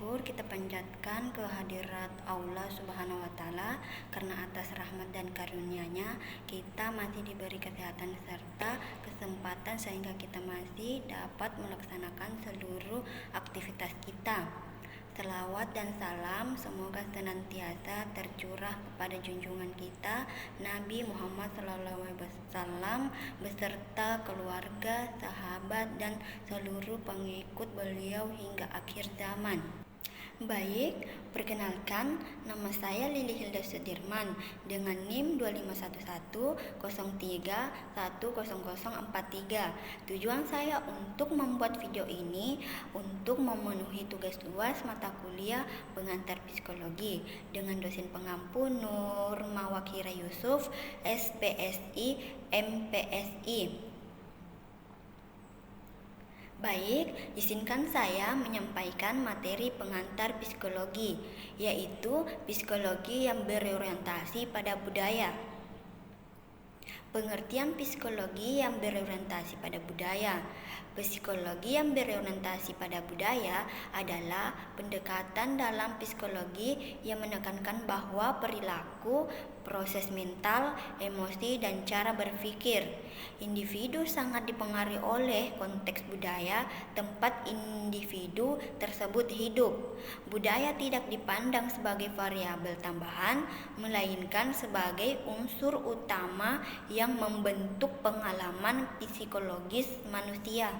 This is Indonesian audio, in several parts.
syukur kita panjatkan kehadirat Allah Subhanahu wa Ta'ala, karena atas rahmat dan karunia-Nya kita masih diberi kesehatan serta kesempatan sehingga kita masih dapat melaksanakan seluruh aktivitas kita. Selawat dan salam semoga senantiasa tercurah kepada junjungan kita Nabi Muhammad SAW beserta keluarga, sahabat, dan seluruh pengikut beliau hingga akhir zaman. Baik, perkenalkan, nama saya Lili Hilda Sudirman dengan NIM 251103100043. Tujuan saya untuk membuat video ini untuk memenuhi tugas UAS mata kuliah pengantar psikologi dengan dosen pengampu Nur Mawakira Yusuf, SPSI, MPSI. Baik, izinkan saya menyampaikan materi pengantar psikologi, yaitu psikologi yang berorientasi pada budaya. Pengertian psikologi yang berorientasi pada budaya. Psikologi yang berorientasi pada budaya adalah pendekatan dalam psikologi yang menekankan bahwa perilaku, proses mental, emosi, dan cara berpikir individu sangat dipengaruhi oleh konteks budaya tempat individu tersebut hidup. Budaya tidak dipandang sebagai variabel tambahan, melainkan sebagai unsur utama yang membentuk pengalaman psikologis manusia.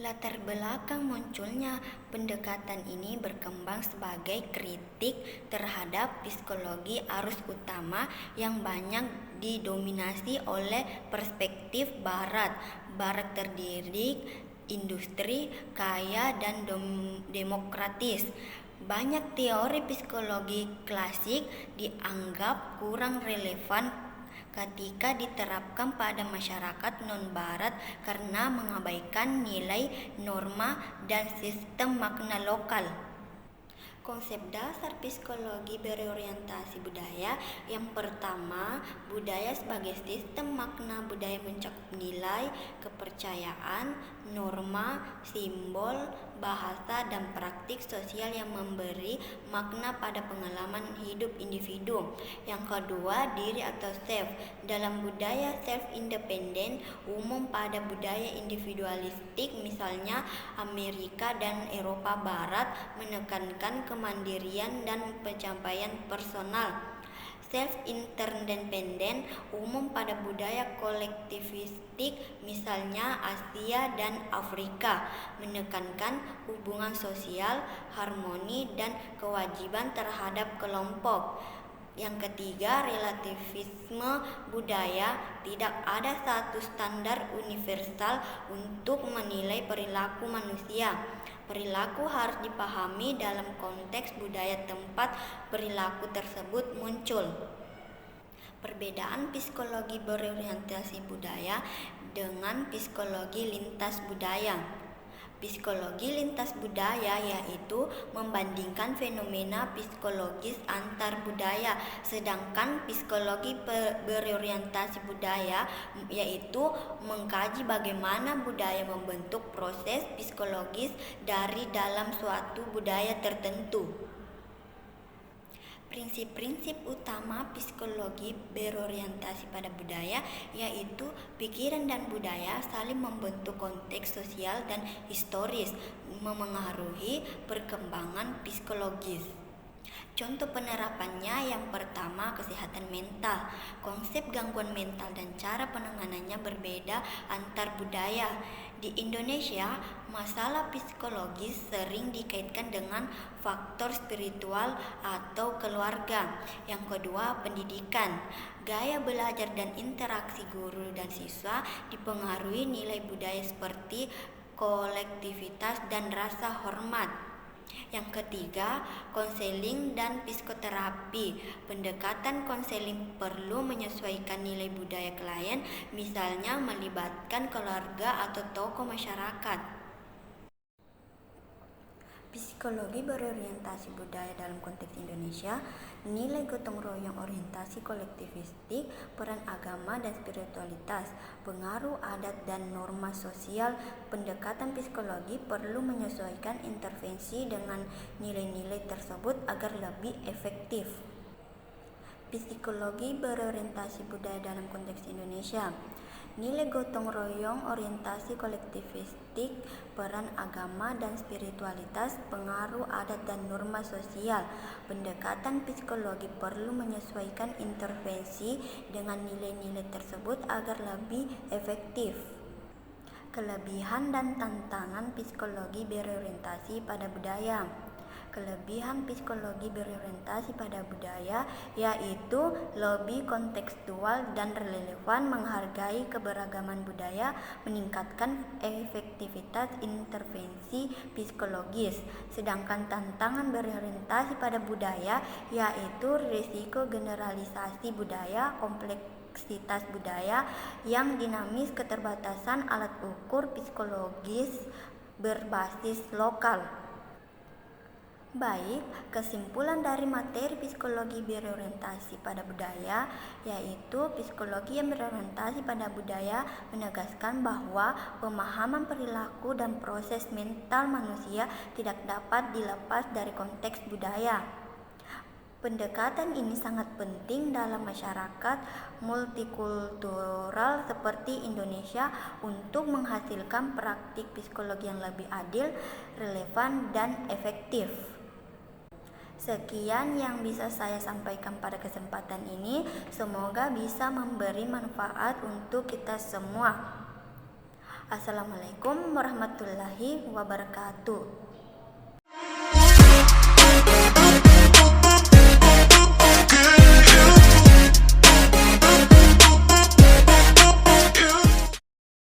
Latar belakang munculnya pendekatan ini berkembang sebagai kritik terhadap psikologi arus utama yang banyak didominasi oleh perspektif Barat terdidik, industri, kaya, dan demokratis. Banyak teori psikologi klasik dianggap kurang relevan ketika diterapkan pada masyarakat non-barat karena mengabaikan nilai, norma, dan sistem makna lokal. Konsep dasar psikologi berorientasi budaya. Yang pertama, budaya sebagai sistem makna. Budaya mencakup nilai, kepercayaan, norma, simbol, bahasa, dan praktik sosial yang memberi makna pada pengalaman hidup individu. Yang kedua, diri atau self. Dalam budaya self-independent umum pada budaya individualistik, misalnya Amerika dan Eropa Barat, menekankan kemandirian dan pencapaian personal. Self-interdependent umum pada budaya kolektivistik, misalnya Asia dan Afrika, menekankan hubungan sosial, harmoni, dan kewajiban terhadap kelompok. Yang ketiga, relativisme budaya. Tidak ada satu standar universal untuk menilai perilaku manusia. Perilaku harus dipahami dalam konteks budaya tempat perilaku tersebut muncul. Perbedaan psikologi berorientasi budaya dengan psikologi lintas budaya. Psikologi lintas budaya yaitu membandingkan fenomena psikologis antar budaya, sedangkan psikologi berorientasi budaya yaitu mengkaji bagaimana budaya membentuk proses psikologis dari dalam suatu budaya tertentu. Prinsip-prinsip utama psikologi berorientasi pada budaya yaitu pikiran dan budaya saling membentuk konteks sosial dan historis, memengaruhi perkembangan psikologis. Contoh penerapannya, yang pertama, kesehatan mental. Konsep gangguan mental dan cara penanganannya berbeda antar budaya. Di Indonesia, masalah psikologis sering dikaitkan dengan faktor spiritual atau keluarga. Yang kedua, pendidikan. Gaya belajar dan interaksi guru dan siswa dipengaruhi nilai budaya seperti kolektivitas dan rasa hormat. Yang ketiga, konseling dan psikoterapi. Pendekatan konseling perlu menyesuaikan nilai budaya klien, misalnya melibatkan keluarga atau tokoh masyarakat. Psikologi berorientasi budaya dalam konteks Indonesia, nilai gotong royong, orientasi kolektivistik, peran agama dan spiritualitas, pengaruh adat dan norma sosial. Pendekatan psikologi perlu menyesuaikan intervensi dengan nilai-nilai tersebut agar lebih efektif. Psikologi berorientasi budaya dalam konteks Indonesia. Nilai gotong royong, orientasi kolektivistik, peran agama dan spiritualitas, pengaruh adat dan norma sosial. Pendekatan psikologi perlu menyesuaikan intervensi dengan nilai-nilai tersebut agar lebih efektif. Kelebihan dan tantangan psikologi berorientasi pada budaya. Kelebihan psikologi berorientasi pada budaya yaitu lebih kontekstual dan relevan, menghargai keberagaman budaya, meningkatkan efektivitas intervensi psikologis. Sedangkan tantangan berorientasi pada budaya yaitu risiko generalisasi budaya, kompleksitas budaya yang dinamis, keterbatasan alat ukur psikologis berbasis lokal. Baik, kesimpulan dari materi psikologi berorientasi pada budaya yaitu psikologi yang berorientasi pada budaya menegaskan bahwa pemahaman perilaku dan proses mental manusia tidak dapat dilepas dari konteks budaya. Pendekatan ini sangat penting dalam masyarakat multikultural seperti Indonesia untuk menghasilkan praktik psikologi yang lebih adil, relevan, dan efektif. Sekian yang bisa saya sampaikan pada kesempatan ini. Semoga bisa memberi manfaat untuk kita semua. Assalamualaikum warahmatullahi wabarakatuh.